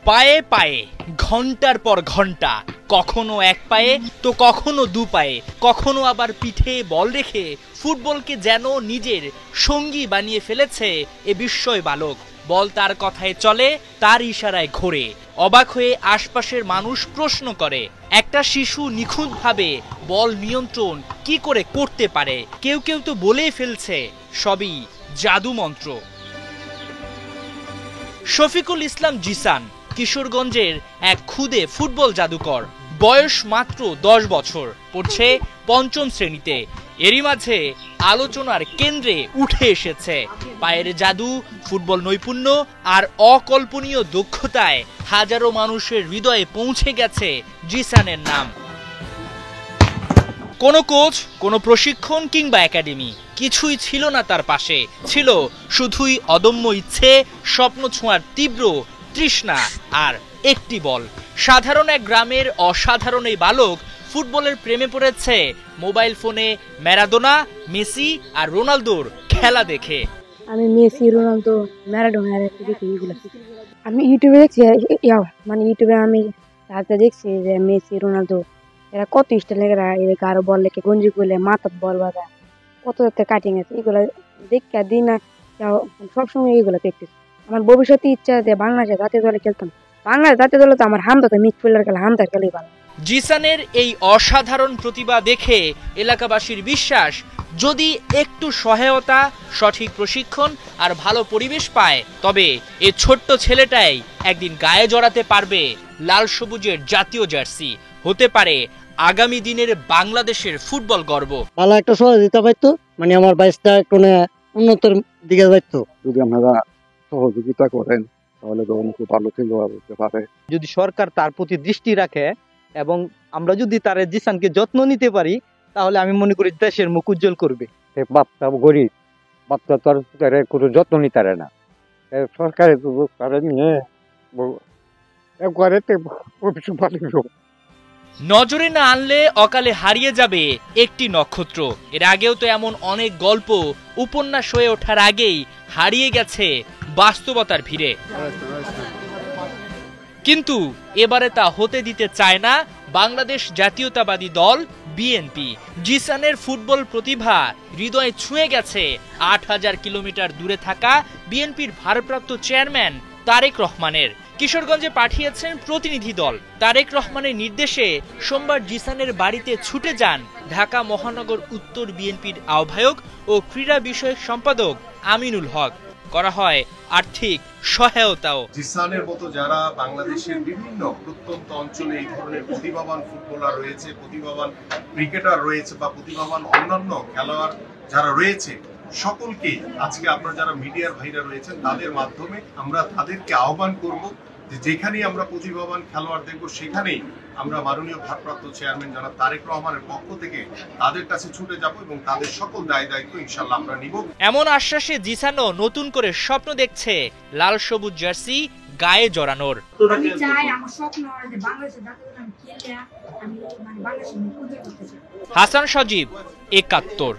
পায়ে পায়ে ঘন্টার পর ঘন্টা, কখনো এক পায়ে তো কখনো দু পায়ে, কখনো আবার পিঠে বল রেখে ফুটবলকে যেন নিজের সঙ্গী বানিয়ে ফেলেছে এ বিস্ময় বালক। বল তার কথায় চলে, তার ইশারায় ঘোরে। অবাক হয়ে আশপাশের মানুষ প্রশ্ন করে, একটা শিশু নিখুঁতভাবে বল নিয়ন্ত্রণ কি করে করতে পারে? কেউ কেউ তো বলেই ফেলছে সবই জাদু মন্ত্র। শফিকুল ইসলাম জিসান কিশোরগঞ্জের এক খুদে ফুটবল জাদুকর। বয়স মাত্র 10 বছর, পড়ছে পঞ্চম শ্রেণীতে। এরই মাঝে আলোচনার কেন্দ্রে উঠে এসেছে পায়ের জাদু, ফুটবল নৈপুণ্য আর অকল্পনীয় দক্ষতায় হাজারো মানুষের হৃদয়ে পৌঁছে গেছে জিসানের নাম। কোনো কোচ, কোনো প্রশিক্ষণ কিংবা একাডেমি কিছুই ছিল না তার পাশে। ছিল শুধুই অদম্য ইচ্ছে, স্বপ্ন ছোঁয়ার তীব্র তৃষ্ণা আর একটি বল। সাধারণ এক গ্রামের অসাধারণ এই বালক ফুটবলের প্রেমে পড়েছে মোবাইল ফোনে ম্যারাডোনা, মেসি আর রোনালদোর খেলা দেখে। আমি মেসি, রোনালদো, ম্যারাডোনা দেখি এগুলো। আমি ইউটিউবে দেখছি, মানে ইউটিউবে আমি দেখছি যে মেসি, রোনালদো এরা কত স্টাইল, এরা আরো বল লেখে, গঞ্জি করলে মাথার বল বাঁধা, কত কাটিং আছে, এগুলো দেখে দিন না সবসময় এইগুলো দেখতেছি। আমার ভবিষ্যতে ইচ্ছা যে বাংলাদেশে জাতীয় দলে খেলতাম। বাংলাদেশ জাতীয় দলে তো আমার হামদা তো মিডফিল্ডার খেলে, হামদার খেলেই ভালো। জিসানের এই অসাধারণ প্রতিভা দেখে এলাকাবাসীর বিশ্বাস, যদি একটু সহায়তা, সঠিক প্রশিক্ষণ আর ভালো পরিবেশ পায়, তবে এই ছোট্ট ছেলেটাই একদিন গায়ে জড়াতে পারবে লাল সবুজের জাতীয় জার্সি, হতে পারে আগামী দিনের বাংলাদেশের ফুটবল গর্ব। ভালো একটা সহযোগিতা পাইতো, মানে আমার বাইসটা একটু উন্নতির দিকে যাইতো। যদি আপনারা সহযোগিতা করেন তাহলে খুব ভালো খেলোয়াড় হতে পারে। যদি সরকার তার প্রতি দৃষ্টি রাখে এবং আমরা যদি তার জিসানকে যত্ন নিতে পারি, তাহলে আমি মনে করি দেশের মুখ উজ্জ্বল করবে। বাচ্চা গরিব, বাচ্চা তো আর কোনো যত্ন নিতে পারে না, সরকারের নিয়ে নজরে না আনলে অকালে হারিয়ে যাবে একটি নক্ষত্র। এর আগেও তো এমন অনেক গল্প উপন্যাস হয়ে ওঠার আগেই হারিয়ে গেছে বাস্তবতার ভিড়ে। কিন্তু এবারে তা হতে দিতে চায় না বাংলাদেশ জাতীয়তাবাদী দল বিএনপি। জিসানের ফুটবল প্রতিভা হৃদয়ে ছুঁয়ে গেছে ৮,০০০ কিলোমিটার দূরে থাকা বিএনপির ভারপ্রাপ্ত চেয়ারম্যান তারেক রহমানের। কিশোরগঞ্জে পাঠিয়েছেন প্রতিনিধি দল। তারেক রহমানের নির্দেশে সোমবার জিসানের বাড়িতে ছুটে যান ঢাকা মহানগর উত্তর বিএনপির আহ্বায়ক ও ক্রীড়া বিষয়ক সম্পাদক আমিনুল হক। করা হয় আর্থিক সহায়তাও। জিসানের মতো যারা বাংলাদেশের বিভিন্ন প্রত্যন্ত অঞ্চলে এই ধরনের প্রতিভাবান ফুটবলার রয়েছে, প্রতিভাবান ক্রিকেটার রয়েছে বা প্রতিভাবান অন্যান্য খেলোয়াড় যারা রয়েছে, সকলকে আজকে আপনারা যারা মিডিয়ার ভাইরা রয়েছেন তাদের মাধ্যমে আমরা তাদেরকে আহ্বান করব যে যেখানেই আমরা প্রতিভাবান খেলোয়াড় দেখব সেখানেই আমরা মাননীয় ভারপ্রাপ্ত চেয়ারম্যান জনাব তারেক রহমানের পক্ষ থেকে তাদের কাছে ছুটে যাব এবং তাদের সকল দায় দায়িত্ব ইনশাআল্লাহ আমরা নিব। এমন আশ্বাসে জিসানও নতুন করে স্বপ্ন দেখছে লাল সবুজ জার্সি গায়ে জড়ানোর। হাসান সজীব, ৭১।